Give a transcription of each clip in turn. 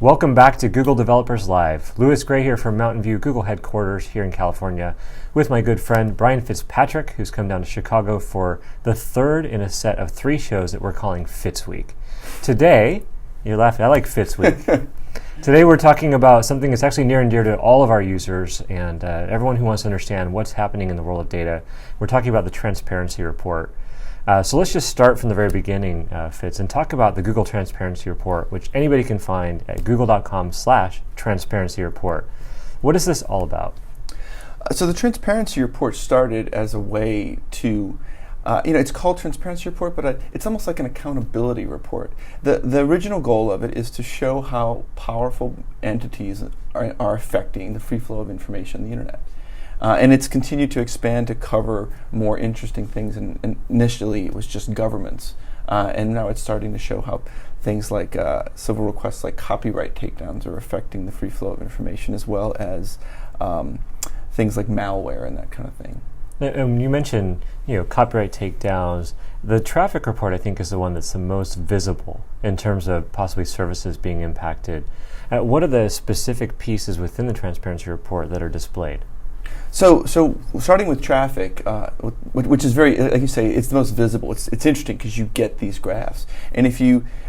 Welcome back to Google Developers Live. Louis Gray here from Mountain View Google headquarters here in California with my good friend Brian Fitzpatrick, who's come down to Chicago for the third in a set of 3 shows that we're calling Fitz Week. Today, you're laughing, I like Fitz Week. Today we're talking about something that's actually near and dear to all of our users and everyone who wants to understand what's happening in the world of data. We're talking about the Transparency Report. So let's just start from the very beginning, Fitz, and talk about the Google Transparency Report, which anybody can find at google.com/transparency report. What is this all about? So the Transparency Report started as a way to, it's called Transparency Report, but it's almost like an accountability report. The original goal of it is to show how powerful entities are affecting the free flow of information on the internet. And it's continued to expand to cover more interesting things. And initially, it was just governments. And now it's starting to show how things like civil requests like copyright takedowns are affecting the free flow of information, as well as things like malware and that kind of thing. You mentioned, copyright takedowns. The traffic report, I think, is the one that's the most visible in terms of possibly services being impacted. What are the specific pieces within the Transparency Report that are displayed? So starting with traffic, which is very, like you say, it's the most visible. It's interesting because you get these graphs, and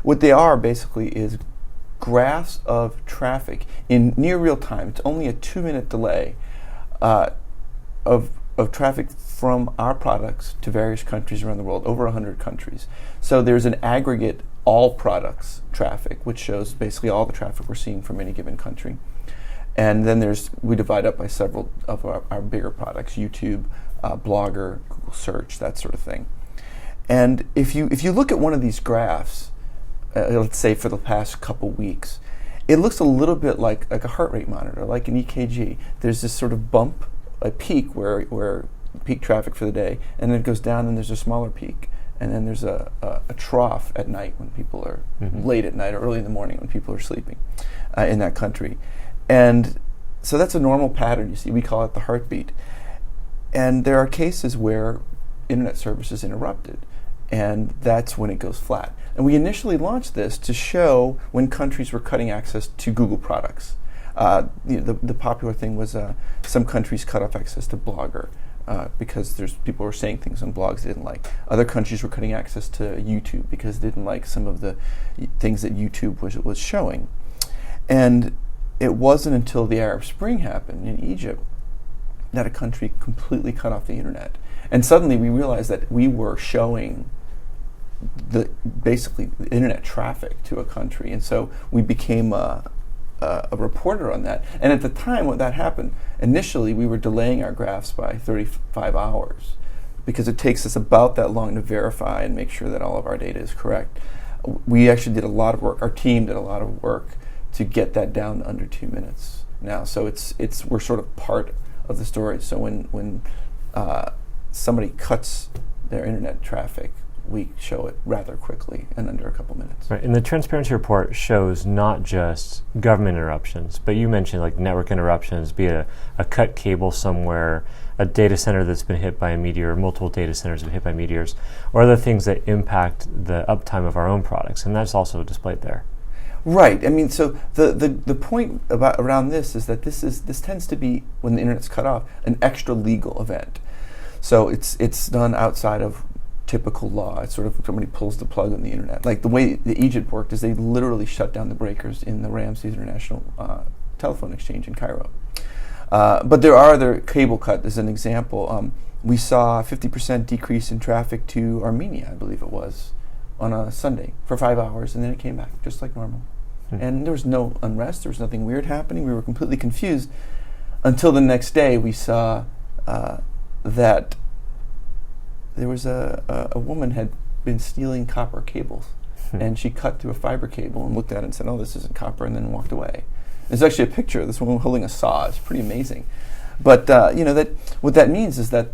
what they are basically is graphs of traffic in near real time. It's only a 2-minute delay of traffic from our products to various countries around the world, over 100 countries. So there's an aggregate all products traffic, which shows basically all the traffic we're seeing from any given country. And then we divide up by several of our bigger products: YouTube, Blogger, Google Search, that sort of thing. And if you look at one of these graphs, let's say for the past couple weeks, it looks a little bit like a heart rate monitor, like an EKG. There's this sort of bump, a peak where peak traffic for the day, and then it goes down, and there's a smaller peak, and then there's a trough at night when people are late at night or early in the morning when people are sleeping in that country. And so that's a normal pattern you see. We call it the heartbeat. And there are cases where internet service is interrupted, and that's when it goes flat. And we initially launched this to show when countries were cutting access to Google products. The popular thing was some countries cut off access to Blogger because people were saying things on blogs they didn't like. Other countries were cutting access to YouTube because they didn't like some of the things that YouTube was showing. And it wasn't until the Arab Spring happened in Egypt that a country completely cut off the internet. And suddenly we realized that we were showing basically the internet traffic to a country. And so we became a reporter on that. And at the time when that happened, initially we were delaying our graphs by 35 hours because it takes us about that long to verify and make sure that all of our data is correct. We actually did a lot of work. Our team did a lot of work to get that down to under 2 minutes now. So we're sort of part of the story. So when somebody cuts their internet traffic, we show it rather quickly and under a couple minutes. Right. And the Transparency Report shows not just government interruptions, but you mentioned like network interruptions, be it a cut cable somewhere, a data center that's been hit by a meteor, multiple data centers have been hit by meteors, or other things that impact the uptime of our own products. And that's also displayed there. Right. I mean, so the point around this is that this tends to be, when the internet's cut off, an extra legal event. So it's done outside of typical law. It's sort of somebody pulls the plug on the internet. Like the way the Egypt worked is they literally shut down the breakers in the Ramses International Telephone Exchange in Cairo. But there are other cable cut. As an example, we saw a 50% decrease in traffic to Armenia, I believe it was, on a Sunday for 5 hours, and then it came back just like normal. And there was no unrest, there was nothing weird happening, we were completely confused until the next day we saw that there was a woman had been stealing copper cables, and she cut through a fiber cable and looked at it and said, "Oh, this isn't copper," and then walked away. There's actually a picture of this woman holding a saw. It's pretty amazing. But that what that means is that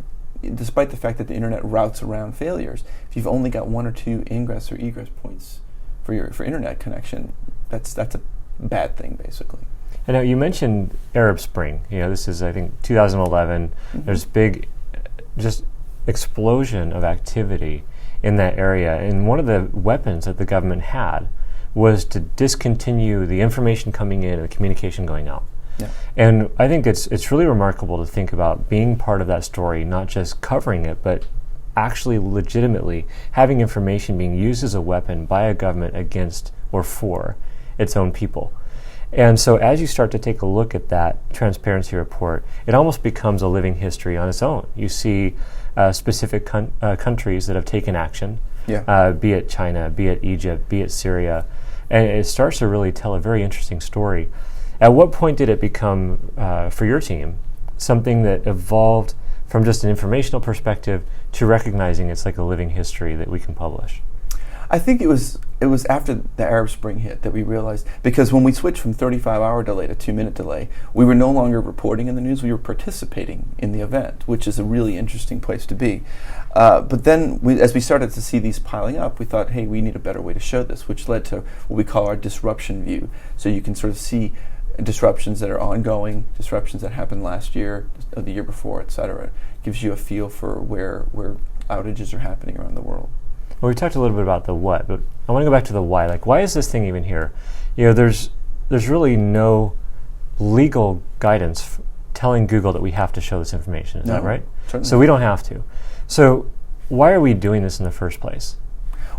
despite the fact that the internet routes around failures, if you've only got 1 or 2 ingress or egress points for internet connection, that's a bad thing, basically. I know you mentioned Arab Spring. This is, I think, 2011. There's big, just explosion of activity in that area. And one of the weapons that the government had was to discontinue the information coming in and the communication going out. Yeah. And I think it's really remarkable to think about being part of that story, not just covering it, but actually legitimately having information being used as a weapon by a government against or for its own people. And so as you start to take a look at that transparency report, it almost becomes a living history on its own. You see specific countries that have taken action, be it China, be it Egypt, be it Syria, and it starts to really tell a very interesting story. At what point did it become, for your team, something that evolved from just an informational perspective to recognizing it's like a living history that we can publish? I think it was after the Arab Spring hit that we realized, because when we switched from 35-hour delay to 2-minute delay, we were no longer reporting in the news, we were participating in the event, which is a really interesting place to be. But then as we started to see these piling up, we thought, hey, we need a better way to show this, which led to what we call our disruption view. So you can sort of see disruptions that are ongoing, disruptions that happened last year, or the year before, et cetera. Gives you a feel for where outages are happening around the world. Well, we talked a little bit about the what, but I want to go back to the why. Like, why is this thing even here? You know, there's really no legal guidance telling Google that we have to show this information. Is that right? Certainly. So we don't have to. So why are we doing this in the first place?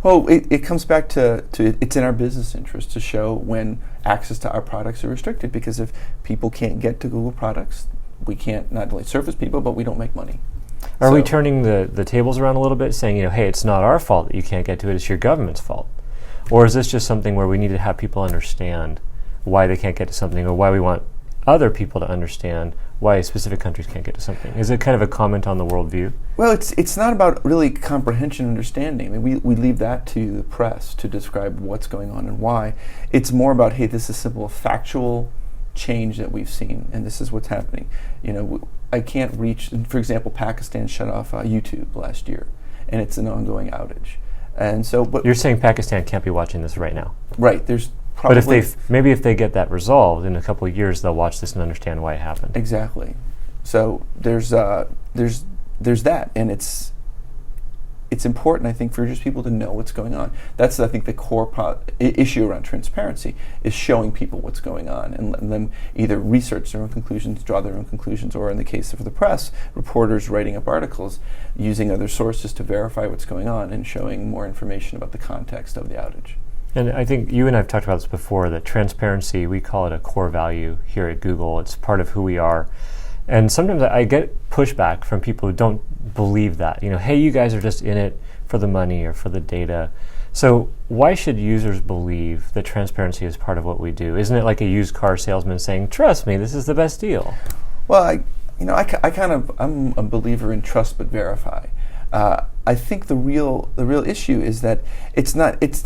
Well, it comes back to it's in our business interest to show when access to our products are restricted, because if people can't get to Google products, we can't not only surface people, but we don't make money. Are we turning the tables around a little bit, saying, you know, hey, it's not our fault that you can't get to it, it's your government's fault? Or is this just something where we need to have people understand why they can't get to something, or why we want other people to understand why specific countries can't get to something? Is it kind of a comment on the worldview? Well, it's not about really comprehension and understanding. I mean, we leave that to the press to describe what's going on and why. It's more about, hey, this is simple factual change that we've seen, and this is what's happening. You know, I can't reach, for example, Pakistan shut off YouTube last year, and it's an ongoing outage. And so, but you're saying Pakistan can't be watching this right now? Right. There's probably, but if they get that resolved in a couple of years, they'll watch this and understand why it happened. Exactly. So there's that, and it's important, I think, for just people to know what's going on. That's, I think, the core issue around transparency, is showing people what's going on and letting them either research their own conclusions, draw their own conclusions, or in the case of the press, reporters writing up articles, using other sources to verify what's going on and showing more information about the context of the outage. And I think you and I have talked about this before, that transparency, we call it a core value here at Google. It's part of who we are. And sometimes I get pushback from people who don't believe that. You know, hey, you guys are just in it for the money or for the data. So why should users believe that transparency is part of what we do? Isn't it like a used car salesman saying, trust me, this is the best deal? Well, I'm a believer in trust but verify. I think the real issue is that it's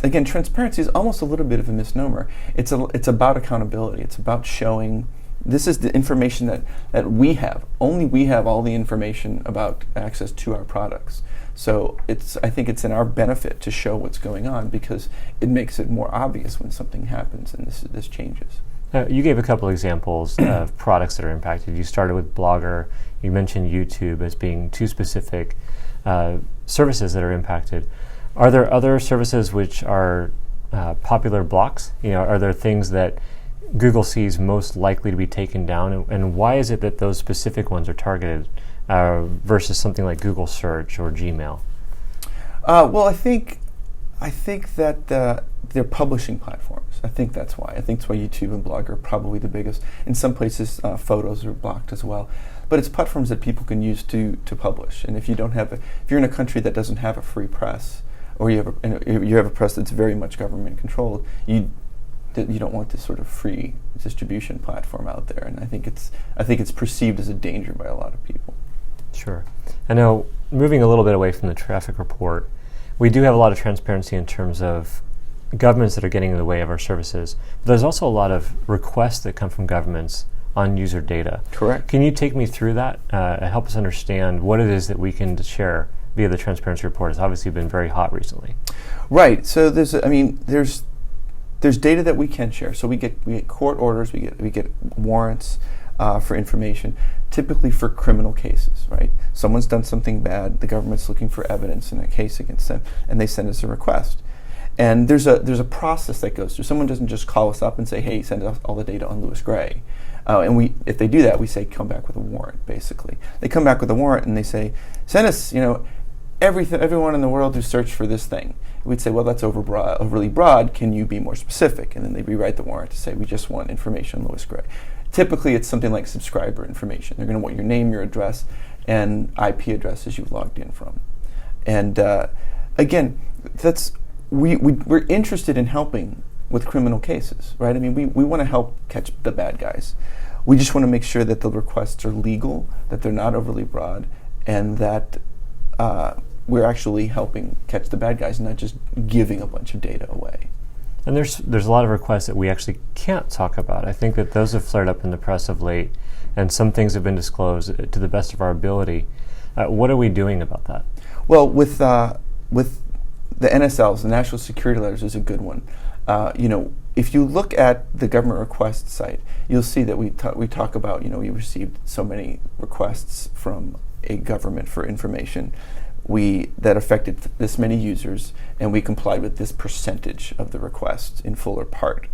again, transparency is almost a little bit of a misnomer. It's about accountability. It's about showing, this is the information that we have. Only we have all the information about access to our products. So I think it's in our benefit to show what's going on, because it makes it more obvious when something happens and this changes. You gave a couple examples of products that are impacted. You started with Blogger. You mentioned YouTube as being two specific services that are impacted. Are there other services which are popular blocks? You know, are there things that Google sees most likely to be taken down, and why is it that those specific ones are targeted versus something like Google Search or Gmail? Well, I think that they're publishing platforms. I think that's why. I think that's why YouTube and Blogger are probably the biggest. In some places, photos are blocked as well. But it's platforms that people can use to publish. And if you're in a country that doesn't have a free press, or you have a press that's very much government controlled, you don't want this sort of free distribution platform out there. And I think it's perceived as a danger by a lot of people. Sure. I know, moving a little bit away from the traffic report, we do have a lot of transparency in terms of governments that are getting in the way of our services. But there's also a lot of requests that come from governments on user data. Correct. Can you take me through that and help us understand what it is that we can share via the transparency report? It's obviously been very hot recently. Right. So there's data that we can share. So we get court orders, we get warrants for information, typically for criminal cases, right? Someone's done something bad, the government's looking for evidence in a case against them, and they send us a request. And there's a process that goes through. Someone doesn't just call us up and say, "Hey, send us all the data on Louis Gray." And if they do that, we say, "Come back with a warrant." Basically, they come back with a warrant and they say, "Send us, everyone in the world who searched for this thing." We'd say, "Well, that's overly broad. Can you be more specific?" And then they rewrite the warrant to say, "We just want information on Louis Gray." Typically, it's something like subscriber information. They're going to want your name, your address, and IP addresses you've logged in from. And again, we're interested in helping with criminal cases, right? I mean, we want to help catch the bad guys. We just want to make sure that the requests are legal, that they're not overly broad, and that we're actually helping catch the bad guys, not just giving a bunch of data away. And there's a lot of requests that we actually can't talk about. I think that those have flared up in the press of late, and some things have been disclosed to the best of our ability. What are we doing about that? Well, with the NSLs, the National Security Letters, is a good one. If you look at the government request site, you'll see that we talk about, we received so many requests from a government for information that affected this many users, and we complied with this percentage of the requests in full or part.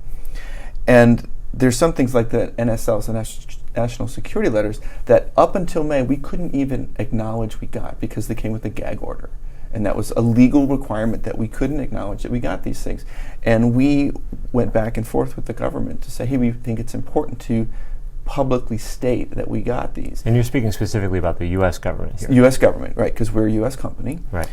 And there's some things like the NSLs, the National Security Letters, that up until May we couldn't even acknowledge we got because they came with a gag order. And that was a legal requirement that we couldn't acknowledge that we got these things. And we went back and forth with the government to say, hey, we think it's important to publicly state that we got these. And you're speaking specifically about the U.S. government here. U.S. government, right, because we're a U.S. company. Right.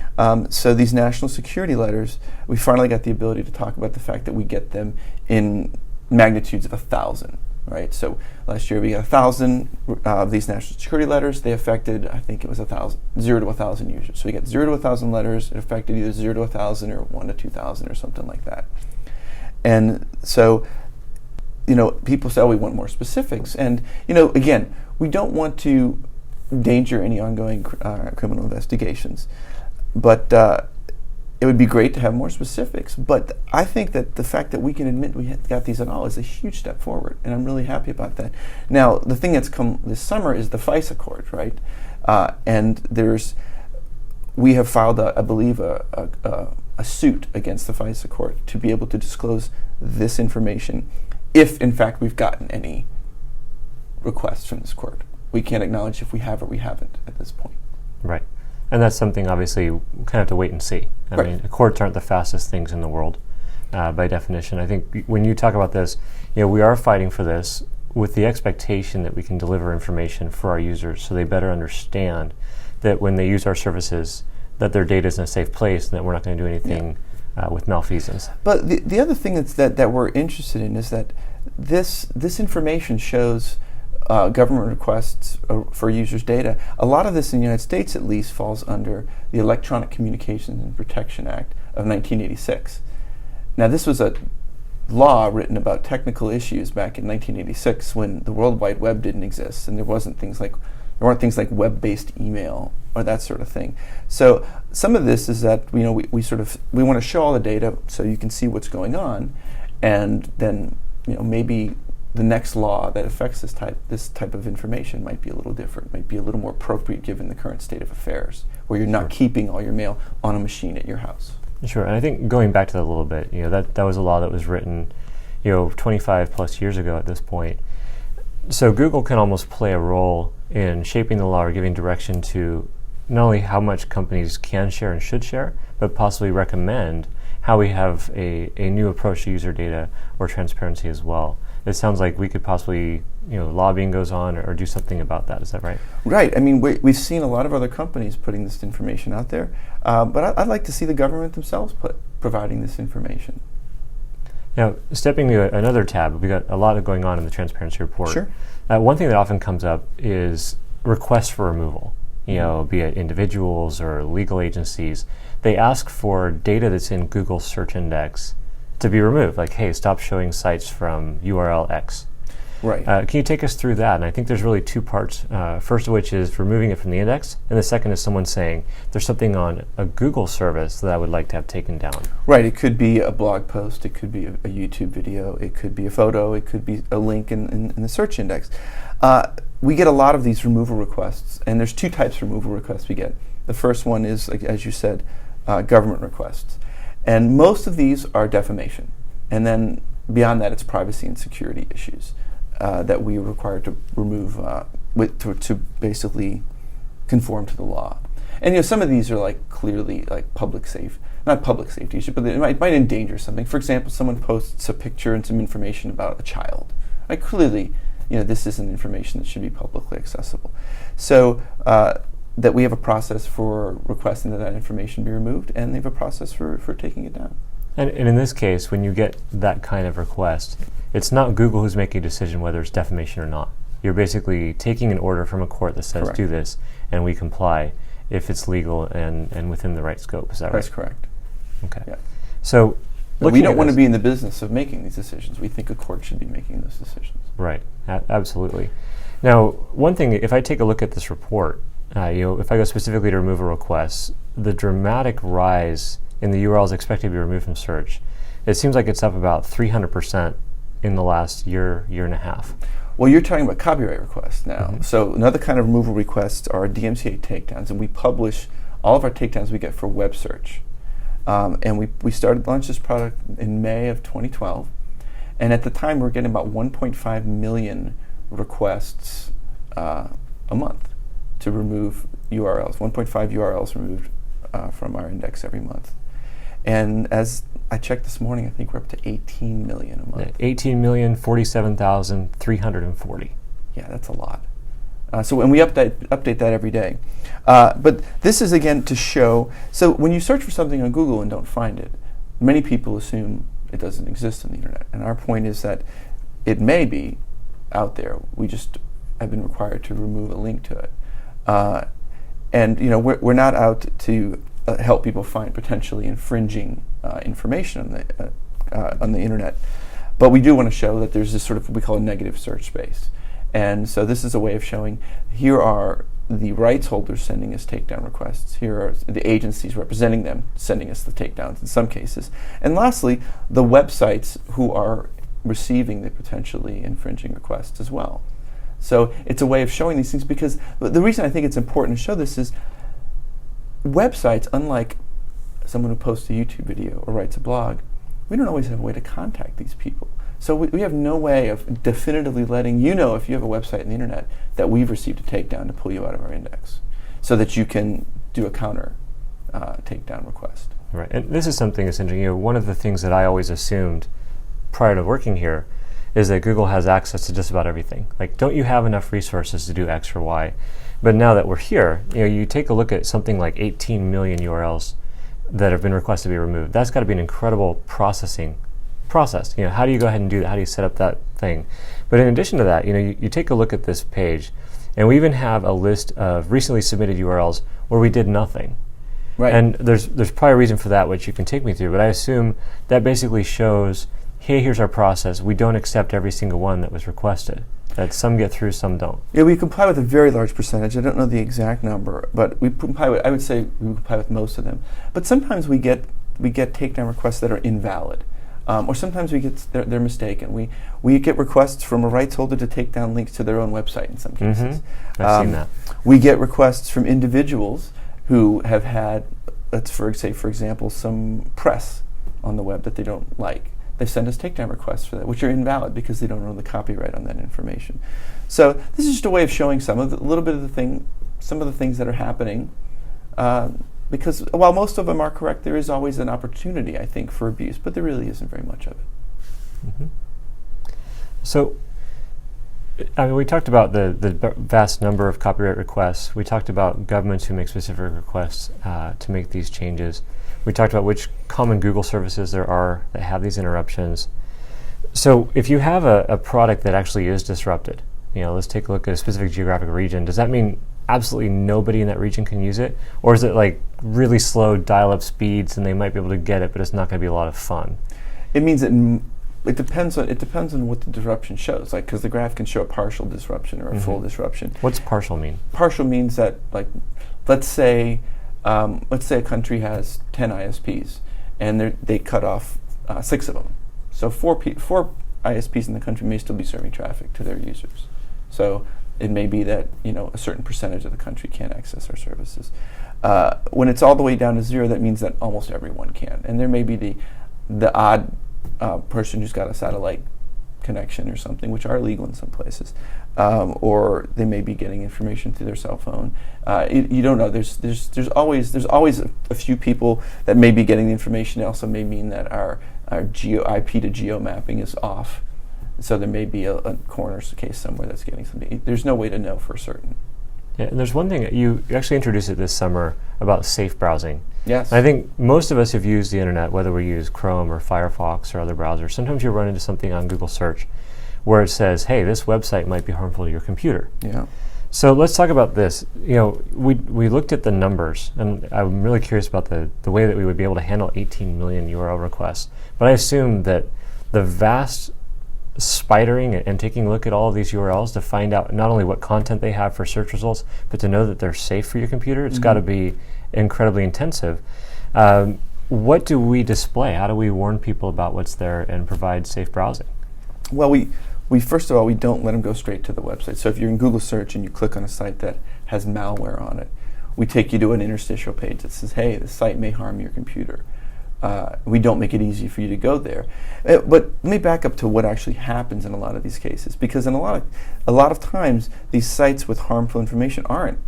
So these national security letters, we finally got the ability to talk about the fact that we get them in magnitudes of 1,000, right? So last year we got 1,000 of these national security letters. They affected, I think it was 0 to 1,000 users. So we got 0 to 1,000 letters. It affected either 0 to 1,000 or 1 to 2,000 or something like that. And so, people say, oh, we want more specifics. And, again, we don't want to endanger any ongoing criminal investigations. But it would be great to have more specifics. But I think that the fact that we can admit we got these at all is a huge step forward. And I'm really happy about that. Now, the thing that's come this summer is the FISA court, right? And we have filed, I believe, a suit against the FISA court to be able to disclose this information if, in fact, we've gotten any requests from this court. We can't acknowledge if we have or we haven't at this point. Right. And that's something, obviously, we kind of have to wait and see. I mean, courts aren't the fastest things in the world, by definition. I think when you talk about this, we are fighting for this with the expectation that we can deliver information for our users so they better understand that when they use our services, that their data is in a safe place and that we're not going to do anything with malfeasance. But the other thing that we're interested in is that this information shows government requests for users' data. A lot of this in the United States, at least, falls under the Electronic Communications and Protection Act of 1986. Now, this was a law written about technical issues back in 1986 when the World Wide Web didn't exist and there weren't things like web-based email or that sort of thing. So some of this is that we want to show all the data so you can see what's going on, and then maybe the next law that affects this type of information might be a little different, might be a little more appropriate given the current state of affairs, where you're not keeping all your mail on a machine at your house. Sure, and I think going back to that a little bit, that was a law that was written, 25 plus years ago at this point. So Google can almost play a role in shaping the law or giving direction to not only how much companies can share and should share, but possibly recommend how we have a new approach to user data or transparency as well. It sounds like we could possibly, lobbying goes on or do something about that. Is that right? Right. I mean, we've seen a lot of other companies putting this information out there, but I'd like to see the government themselves providing this information. Now, stepping to another tab, we've got a lot going on in the transparency report. Sure. One thing that often comes up is requests for removal, be it individuals or legal agencies. They ask for data that's in Google search index to be removed, like, hey, stop showing sites from URL X. Right. Can you take us through that? And I think there's really two parts. First of which is removing it from the index, and the second is someone saying there's something on a Google service that I would like to have taken down. Right. It could be a blog post. It could be a YouTube video. It could be a photo. It could be a link in the search index. We get a lot of these removal requests, and there's two types of removal requests we get. The first one is, like, as you said, government requests. And most of these are defamation. And then beyond that, it's privacy and security issues that we are required to remove to basically conform to the law. And some of these are like clearly like not public safety issue, but it might endanger something. For example, someone posts a picture and some information about a child. Like clearly, this isn't information that should be publicly accessible. So that we have a process for requesting that information be removed, and they have a process for taking it down. And in this case, when you get that kind of request, it's not Google who's making a decision whether it's defamation or not. You're basically taking an order from a court that says, correct, do this, and we comply if it's legal and within the right scope. Is that right? That's correct. Okay. Yeah. So we don't want to be in the business of making these decisions. We think a court should be making those decisions. Right. Absolutely. Now, one thing, if I take a look at this report, if I go specifically to remove a request, the dramatic rise in the URLs expected to be removed from search, it seems like it's up about 300% in the last year and a half. Well, you're talking about copyright requests now. Mm-hmm. So another kind of removal requests are DMCA takedowns, and we publish all of our takedowns we get for web search. And we launched this product in May of 2012, and at the time we were getting about 1.5 million requests a month to remove URLs. 1.5 URLs removed from our index every month. And as I checked this morning, I think we're up to 18 million a month. 18,047,340. Yeah, that's a lot. And we update that every day. But this is, again, to show, so when you search for something on Google and don't find it, many people assume it doesn't exist on the internet. And our point is that it may be out there. We just have been required to remove a link to it. And we're not out to help people find potentially infringing information on the internet, but we do want to show that there's this sort of what we call a negative search space. And so this is a way of showing here are the rights holders sending us takedown requests. Here are the agencies representing them sending us the takedowns in some cases. And lastly, the websites who are receiving the potentially infringing requests as well. So it's a way of showing these things, because the reason I think it's important to show this is websites, unlike someone who posts a YouTube video or writes a blog, we don't always have a way to contact these people. So we have no way of definitively letting you know if you have a website on the internet that we've received a takedown to pull you out of our index so that you can do a counter takedown request. Right, and this is something that's interesting. One of the things that I always assumed prior to working here is that Google has access to just about everything. Like, don't you have enough resources to do X or Y? But now that we're here, you take a look at something like 18 million URLs that have been requested to be removed. That's got to be an incredible process. How do you go ahead and do that? How do you set up that thing? But in addition to that, you take a look at this page, and we even have a list of recently submitted URLs where we did nothing. Right. And there's probably a reason for that, which you can take me through. But I assume that basically shows, hey, here's our process. We don't accept every single one that was requested. That some get through, some don't. Yeah, we comply with a very large percentage. I don't know the exact number, but we comply with, I would say we comply with most of them. But sometimes we get takedown requests that are invalid. Or sometimes they're mistaken. We get requests from a rights holder to take down links to their own website in some cases. Mm-hmm. I've seen that. We get requests from individuals who have had, for example, some press on the web that they don't like. They send us takedown requests for that, which are invalid because they don't own the copyright on that information. So this is just a way of showing some of the things that are happening. Because while most of them are correct, there is always an opportunity, I think, for abuse, but there really isn't very much of it. Mm-hmm. So, we talked about the vast number of copyright requests. We talked about governments who make specific requests to make these changes. We talked about which common Google services there are that have these interruptions. So if you have a product that actually is disrupted, let's take a look at a specific geographic region, does that mean absolutely nobody in that region can use it? Or is it like really slow dial-up speeds and they might be able to get it, but it's not going to be a lot of fun? It means that it depends on what the disruption shows. Like, because the graph can show a partial disruption or a full disruption. What's partial mean? Partial means that, like, let's say a country has 10 ISPs and they cut off 6 of them. So four ISPs in the country may still be serving traffic to their users. So it may be that a certain percentage of the country can't access our services. When it's all the way down to 0, that means that almost everyone can. And there may be the odd person who's got a satellite connection or something, which are illegal in some places, or they may be getting information through their cell phone. You don't know. There's always a few people that may be getting the information. It also may mean that our IP to geo mapping is off, so there may be a corner case somewhere that's getting something. There's no way to know for certain. Yeah, and there's one thing you actually introduced it this summer about safe browsing. Yes. And I think most of us have used the internet, whether we use Chrome or Firefox or other browsers. Sometimes you run into something on Google search where it says, hey, this website might be harmful to your computer. Yeah. So let's talk about this. We looked at the numbers, and I'm really curious about the way that we would be able to handle 18 million URL requests. But I assume that the vast spidering and taking a look at all of these URLs to find out not only what content they have for search results, but to know that they're safe for your computer, it's got to be incredibly intensive. What do we display? How do we warn people about what's there and provide safe browsing? Well, we first of all, we don't let them go straight to the website. So if you're in Google search and you click on a site that has malware on it, we take you to an interstitial page that says, hey, this site may harm your computer. We don't make it easy for you to go there. But let me back up to what actually happens in a lot of these cases, because in a lot of times, these sites with harmful information aren't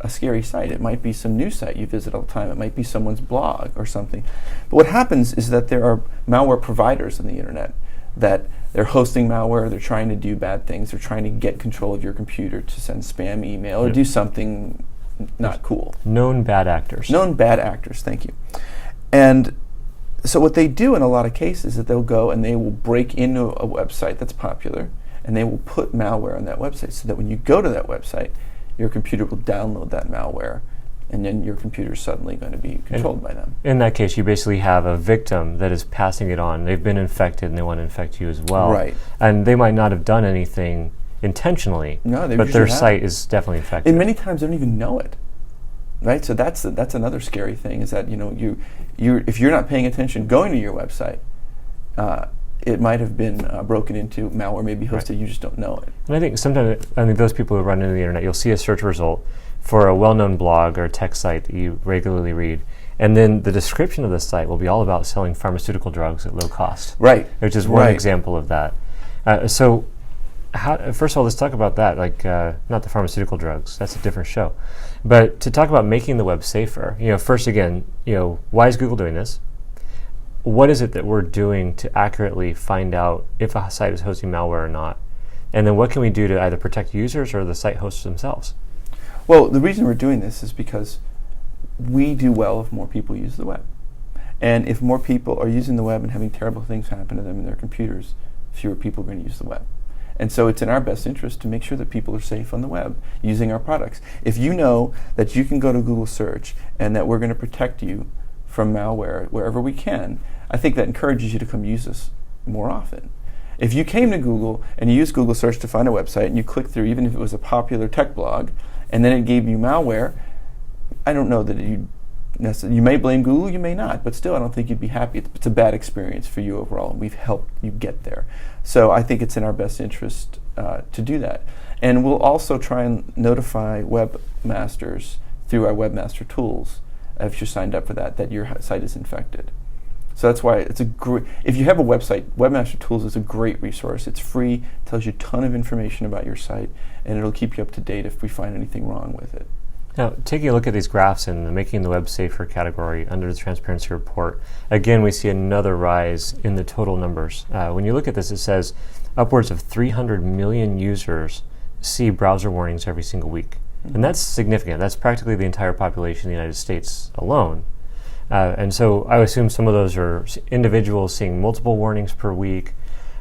a scary site. It might be some news site you visit all the time. It might be someone's blog or something. But what happens is that there are malware providers on the internet that they're hosting malware, they're trying to do bad things, they're trying to get control of your computer to send spam email or do something not cool. Known bad actors. Known bad actors, thank you. And so what they do in a lot of cases is that they'll go and they will break into a website that's popular, and they will put malware on that website so that when you go to that website, your computer will download that malware, and then your computer is suddenly going to be controlled by them. In that case, you basically have a victim that is passing it on. They've been infected and they want to infect you as well. Right. And they might not have done anything intentionally, No, they but their usually site haven't. is definitely infected. And many times they don't even know it. Right, so that's another scary thing, is that if you're not paying attention going to your website, it might have been broken into, malware may be hosted, Right. you just don't know it. And I think sometimes, those people who run into the internet, you'll see a search result for a well-known blog or tech site that you regularly read, and then the description of the site will be all about selling pharmaceutical drugs at low cost. Right. Which is one Right. example of that. So, first of all, let's talk about that, not the pharmaceutical drugs, that's a different show. But to talk about making the web safer, first again, why is Google doing this? What is it that we're doing to accurately find out if a site is hosting malware or not? And then what can we do to either protect users or the site hosts themselves? Well, the reason we're doing this is because we do well if more people use the web. And if more people are using the web and having terrible things happen to them in their computers, fewer people are going to use the web. And so it's in our best interest to make sure that people are safe on the web using our products. If you know that you can go to Google search and that we're going to protect you from malware wherever we can, I think that encourages you to come use us more often. If you came to Google and you used Google search to find a website and you clicked through, even if it was a popular tech blog, and then it gave you malware, I don't know that you may blame Google, you may not, but still I don't think you'd be happy. It's a bad experience for you overall, and we've helped you get there. So I think it's in our best interest to do that. And we'll also try and notify webmasters through our webmaster tools, if you're signed up for that your site is infected. So that's why it's if you have a website, Webmaster Tools is a great resource. It's free, tells you a ton of information about your site, and it'll keep you up to date if we find anything wrong with it. Now, taking a look at these graphs in the Making the Web Safer category under the Transparency Report, again, we see another rise in the total numbers. When you look at this, it says upwards of 300 million users see browser warnings every single week. Mm-hmm. And that's significant. That's practically the entire population of the United States alone. And so I assume some of those are individuals seeing multiple warnings per week,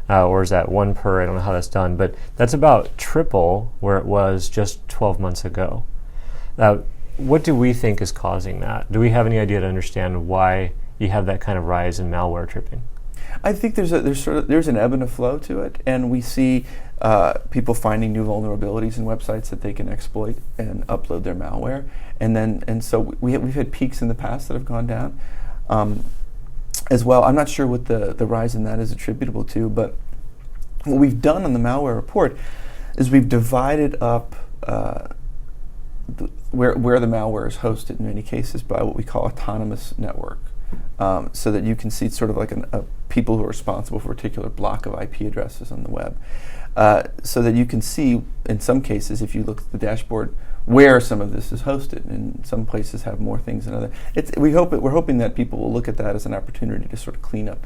or is that one per? I don't know how that's done, but that's about triple where it was just 12 months ago. What do we think is causing that? Do we have any idea to understand why you have that kind of rise in malware tripping? I think there's an ebb and a flow to it, and we see people finding new vulnerabilities in websites that they can exploit and upload their malware, and so we've had peaks in the past that have gone down as well. I'm not sure what the rise in that is attributable to, but what we've done on the malware report is we've divided up where the malware is hosted in many cases by what we call autonomous network, so that you can see sort of like people who are responsible for a particular block of IP addresses on the web, so that you can see in some cases, if you look at the dashboard, where some of this is hosted, and some places have more things than others. We're hoping that people will look at that as an opportunity to sort of clean up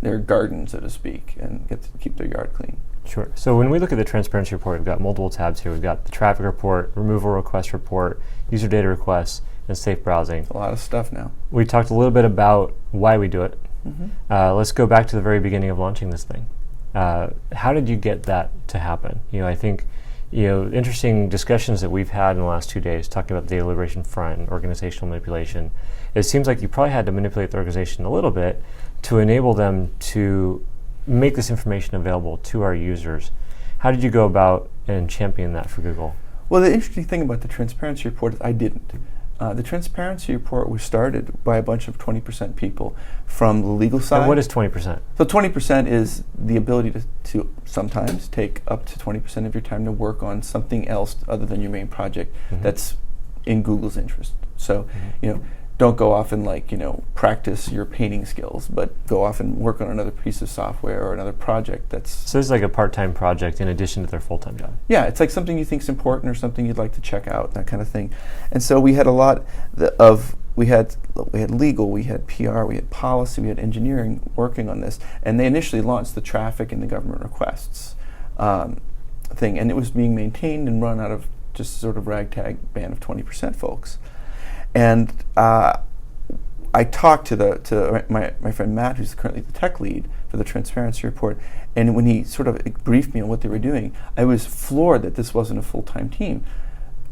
their garden, so to speak, and get to keep their yard clean. Sure. So when we look at the transparency report, we've got multiple tabs here. We've got the traffic report, removal request report, user data requests, and safe browsing. It's a lot of stuff now. We talked a little bit about why we do it. Mm-hmm. Let's go back to the very beginning of launching this thing. How did you get that to happen? I think interesting discussions that we've had in the last 2 days talking about the data liberation front and organizational manipulation. It seems like you probably had to manipulate the organization a little bit to enable them to make this information available to our users. How did you go about and champion that for Google? Well, the interesting thing about the transparency report is I didn't. The transparency report was started by a bunch of 20% people from the legal side. And what is 20%? So 20% is the ability to sometimes take up to 20% of your time to work on something else other than your main project that's in Google's interest. So, don't go off and practice your painting skills, but go off and work on another piece of software or another project that's... So this is like a part-time project in addition to their full-time job. Yeah, it's like something you think is important or something you'd like to check out, that kind of thing. And so we had a lot we had legal, we had PR, we had policy, we had engineering working on this, and they initially launched the traffic and the government requests thing, and it was being maintained and run out of just sort of ragtag band of 20% folks. And I talked to my friend Matt, who's currently the tech lead for the transparency report, and when he sort of briefed me on what they were doing, I was floored that this wasn't a full-time team.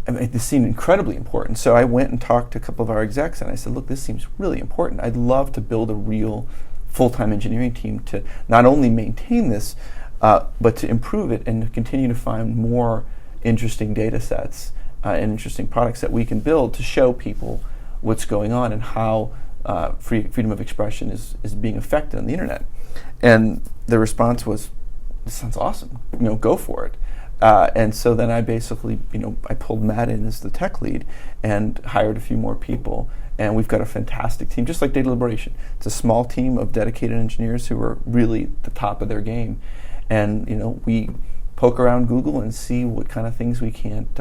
I mean, this seemed incredibly important. So I went and talked to a couple of our execs, and I said, look, this seems really important. I'd love to build a real full-time engineering team to not only maintain this, but to improve it and to continue to find more interesting data sets and interesting products that we can build to show people what's going on and how freedom of expression is being affected on the internet. And the response was, this sounds awesome, go for it. And so then I basically, I pulled Matt in as the tech lead and hired a few more people. And we've got a fantastic team, just like Data Liberation. It's a small team of dedicated engineers who are really at the top of their game. And, we poke around Google and see what kind of things we can't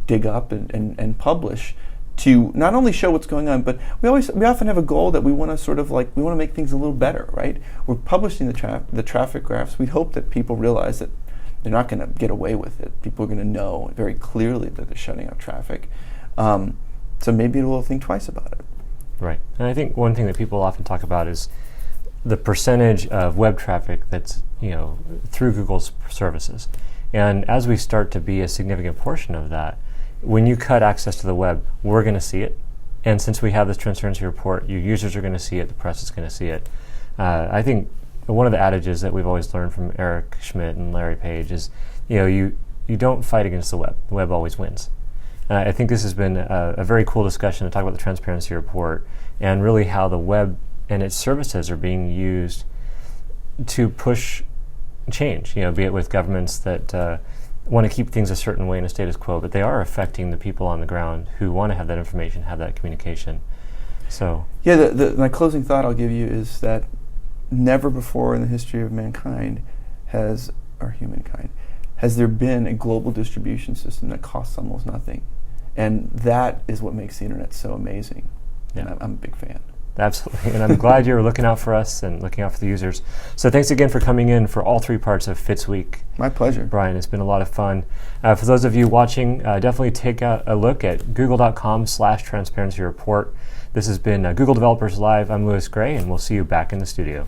dig up and publish to not only show what's going on, but we often have a goal that we want to we want to make things a little better, right? We're publishing the traffic graphs. We hope that people realize that they're not going to get away with it. People are going to know very clearly that they're shutting out traffic. So maybe we'll think twice about it. Right. And I think one thing that people often talk about is the percentage of web traffic that's through Google's services. And as we start to be a significant portion of that, when you cut access to the web, we're going to see it. And since we have this transparency report, your users are going to see it, the press is going to see it. I think one of the adages that we've always learned from Eric Schmidt and Larry Page is, you don't fight against the web. The web always wins. I think this has been a very cool discussion to talk about the transparency report and really how the web and its services are being used to push change, be it with governments that want to keep things a certain way in a status quo, but they are affecting the people on the ground who want to have that information, have that communication. So yeah, my closing thought I'll give you is that never before in the history of humankind has there been a global distribution system that costs almost nothing. And that is what makes the internet so amazing. Yeah. And I'm a big fan. Absolutely. And I'm glad you're looking out for us and looking out for the users. So thanks again for coming in for all three parts of Fitz Week. My pleasure. Brian, it's been a lot of fun. For those of you watching, definitely take a look at google.com/transparency report. This has been Google Developers Live. I'm Louis Gray, and we'll see you back in the studio.